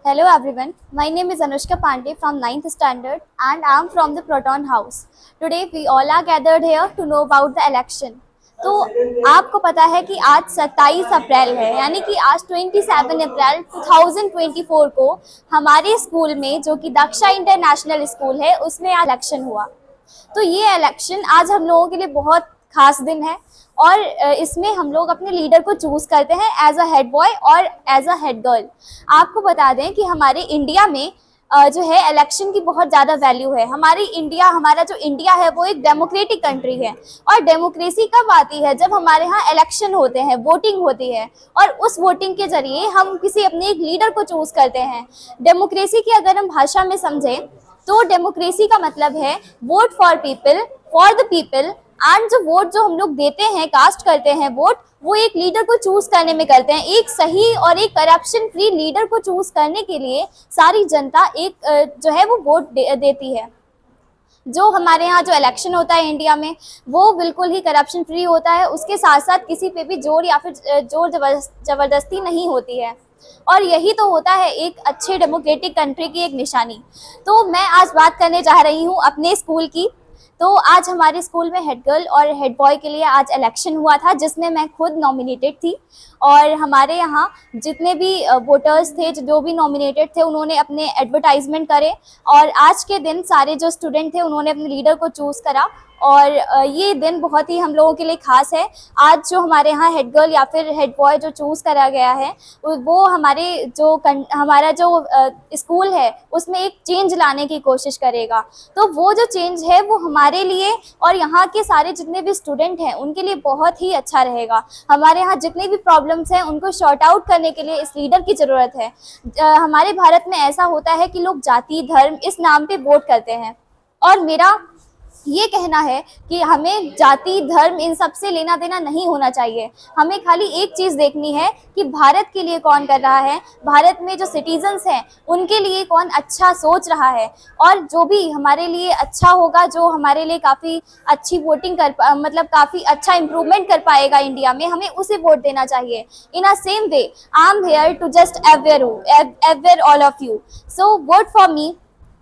Hello everyone, my name is Anushka Pandey from 9th standard and I am from the Proton House. Today we all are gathered here to know about the election. तो आपको पता है कि आज 27 अप्रैल है, यानी कि आज 27 अप्रैल 2024 को हमारे स्कूल में, जो कि दक्षा इंटरनेशनल स्कूल है, उसमें इलेक्शन हुआ। तो ये इलेक्शन आज हम लोगों के लिए बहुत खास दिन है और इसमें हम लोग अपने लीडर को चूज करते हैं एज अ हेड बॉय और एज अ हेड गर्ल। आपको बता दें कि हमारे इंडिया में जो है इलेक्शन की बहुत ज़्यादा वैल्यू है। हमारा जो इंडिया है वो एक डेमोक्रेटिक कंट्री है और डेमोक्रेसी कब आती है? जब हमारे यहाँ इलेक्शन होते हैं, वोटिंग होती है और उस वोटिंग के जरिए हम किसी अपने एक लीडर को चूज करते हैं। डेमोक्रेसी की अगर हम भाषा में समझें तो डेमोक्रेसी का मतलब है vote for people, for the people. And जो वोट जो हम लोग देते हैं, कास्ट करते हैं वोट, वो एक लीडर को चूज करने में करते हैं। एक सही और एक करप्शन फ्री लीडर को चूज करने के लिए सारी जनता एक जो है वो वोट देती है। जो हमारे यहाँ जो इलेक्शन होता है इंडिया में, वो बिल्कुल ही करप्शन फ्री होता है। उसके साथ साथ किसी पे भी जोर या फिर जोर जबरदस्ती नहीं होती है और यही तो होता है एक अच्छे डेमोक्रेटिक कंट्री की एक निशानी। तो मैं आज बात करने जा रही हूँ अपने स्कूल की। तो आज हमारे स्कूल में हेड गर्ल और हेड बॉय के लिए आज इलेक्शन हुआ था, जिसमें मैं खुद नॉमिनेटेड थी। और हमारे यहाँ जितने भी वोटर्स थे, जो भी नॉमिनेटेड थे, उन्होंने अपने एडवर्टाइजमेंट करे और आज के दिन सारे जो स्टूडेंट थे उन्होंने अपने लीडर को चूज़ करा। और ये दिन बहुत ही हम लोगों के लिए खास है। आज जो हमारे यहाँ हेड गर्ल या फिर हेड बॉय जो चूज़ करा गया है, वो हमारा जो स्कूल है उसमें एक चेंज लाने की कोशिश करेगा। तो वो जो चेंज है वो हमारे लिए और यहाँ के सारे जितने भी स्टूडेंट हैं उनके लिए बहुत ही अच्छा रहेगा। हमारे यहाँ जितने भी प्रॉब्लम्स हैं उनको सॉर्ट आउट करने के लिए इस लीडर की ज़रूरत है। हमारे भारत में ऐसा होता है कि लोग जाति धर्म इस नाम पे वोट करते हैं और मेरा ये कहना है कि हमें जाति धर्म इन सब से लेना देना नहीं होना चाहिए। हमें खाली एक चीज़ देखनी है कि भारत के लिए कौन कर रहा है, भारत में जो सिटीजन्स हैं उनके लिए कौन अच्छा सोच रहा है और जो भी हमारे लिए अच्छा होगा, जो हमारे लिए काफ़ी अच्छी वोटिंग मतलब काफ़ी अच्छा इम्प्रूवमेंट कर पाएगा इंडिया में, हमें उसे वोट देना चाहिए। In a same way I am here to just aware all of you, so vote for me,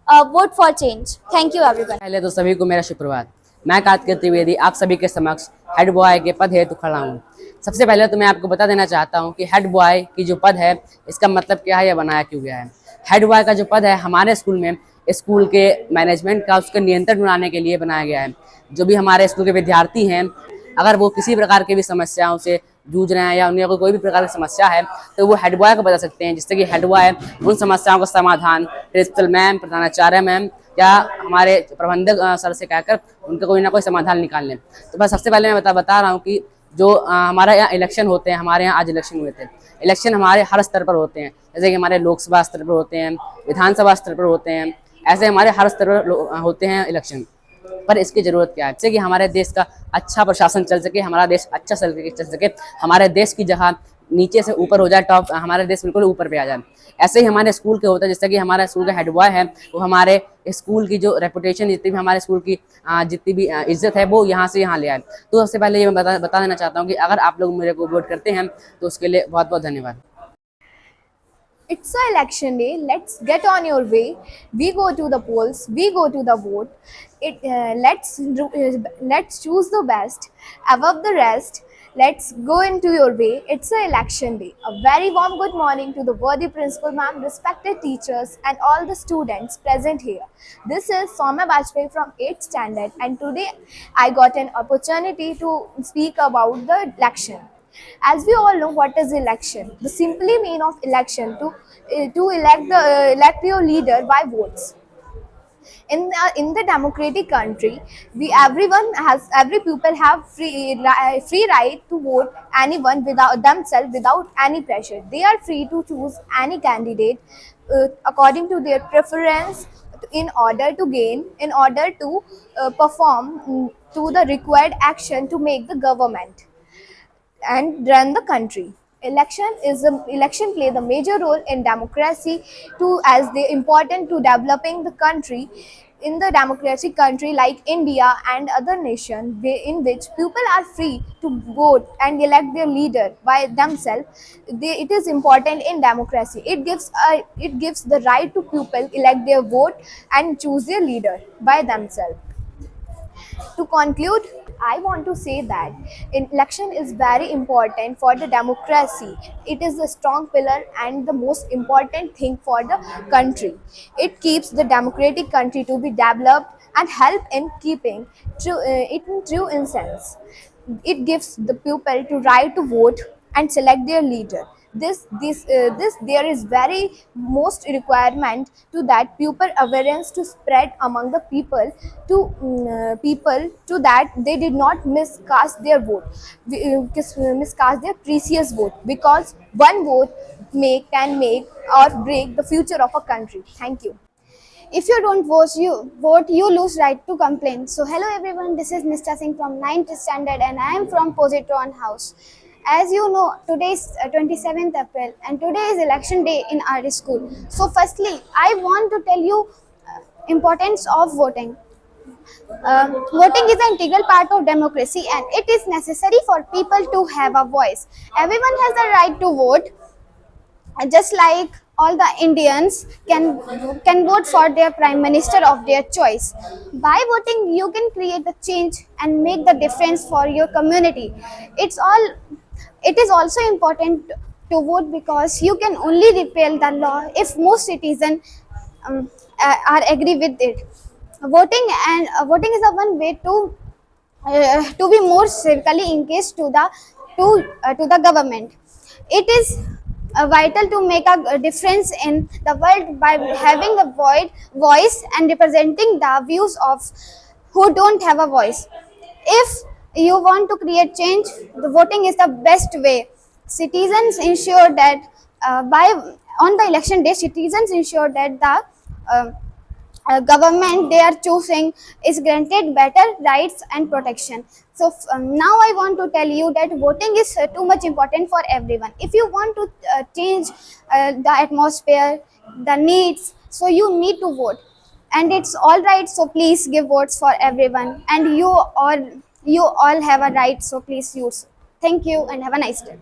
vote for change. Thank you everyone. पहले तो सभी को मेरा सुप्रभात। मैं कार्तिक त्रिवेदी आप सभी के समक्ष हेड बॉय के पद हेतु खड़ा हूँ। सबसे पहले तो मैं आपको बता देना चाहता हूँ कि हेड बॉय की जो पद है इसका मतलब क्या है या बनाया क्यों गया है। हेड बॉय का जो पद है हमारे स्कूल में स्कूल के मैनेजमेंट का उसका नियंत्रण बनाने के लिए बनाया गया है। जो भी हमारे स्कूल के विद्यार्थी हैं, अगर वो किसी प्रकार की भी समस्याओं से जूझ रहे हैं या उन्हें कोई भी प्रकार की समस्या है तो वो हेड बॉय को बता सकते हैं, जिससे कि हेड बॉय उन समस्याओं का समाधान प्रिंसिपल मैम, प्रधानाचार्य मैम या हमारे प्रबंधक सर से कहकर उनका कोई ना कोई समाधान निकाल लें। तो बस सबसे पहले मैं बता रहा हूँ कि जो हमारे यहाँ इलेक्शन होते हैं, हमारे यहाँ आज इलेक्शन हुए थे। इलेक्शन हमारे हर स्तर पर होते हैं, जैसे कि हमारे लोकसभा स्तर पर होते हैं, विधानसभा स्तर पर होते हैं, ऐसे हमारे हर स्तर पर होते हैं इलेक्शन। पर इसकी ज़रूरत क्या है? जैसे कि हमारे देश का अच्छा प्रशासन चल सके, हमारा देश अच्छा चल सके, हमारे देश की जगह नीचे से ऊपर हो जाए, टॉप हमारे देश बिल्कुल ऊपर पे आ जाए। ऐसे ही हमारे स्कूल के होता है, जैसे कि हमारा स्कूल का हेड बॉय है वो हमारे स्कूल की जो रेपुटेशन, जितनी भी हमारे स्कूल की जितनी भी इज्जत है वो यहाँ से यहाँ ले आए। तो सबसे पहले ये मैं बता देना चाहता हूँ कि अगर आप लोग मेरे को वोट करते हैं तो उसके लिए बहुत बहुत धन्यवाद। It's a election day. Let's get on your way. We go to the polls. We go to the vote. Let's choose the best above the rest. Let's go into your way. It's a election day. A very warm good morning to the worthy principal ma'am, respected teachers, and all the students present here. This is Soumya Bajpayee from 8th standard, and today I got an opportunity to speak about the election. As we all know, what is election? The simply mean of election to elect your leader by votes. In the democratic country, every people have free right to vote anyone without themselves, without any pressure. They are free to choose any candidate according to their preference in order to perform to the required action to make the government and run the country. Election play the major role in democracy as they important to developing the country. in the democratic country like India and other nations in which people are free to vote and elect their leader by themselves, it is important in democracy. It gives the right to people elect their vote and choose their leader by themselves. To conclude, I want to say that election is very important for the democracy. It is a strong pillar and the most important thing for the country. It keeps the democratic country to be developed and help in keeping it in true essence. It gives the people to right to vote and select their leader. This there is very most requirement to that people awareness to spread among the people to that they did not miscast their vote, miscast their precious vote, because one vote can make or break the future of a country. Thank you. If you don't vote, you lose right to complain. So hello everyone, this is Mr. Singh from 9th standard and I am from Positron House. As you know, today is 27th April and today is election day in our school. So firstly, I want to tell you importance of voting. Voting is an integral part of democracy and it is necessary for people to have a voice. Everyone has the right to vote, just like all the Indians can vote for their prime minister of their choice. By voting, you can create the change and make the difference for your community. It is also important to vote because you can only repeal the law if most citizens are agree with it. Voting is a one way to be more civically engaged to the government. It is vital to make a difference in the world by having a voice and representing the views of who don't have a voice. If you want to create change, the voting is the best way. Citizens ensure that by on the election day, citizens ensure that the government they are choosing is granted better rights and protection. So now I want to tell you that voting is too much important for everyone. If you want to change the atmosphere, the needs, so you need to vote, and it's all right. So please give votes for everyone, and you all have a right. So please use. Thank you and have a nice day.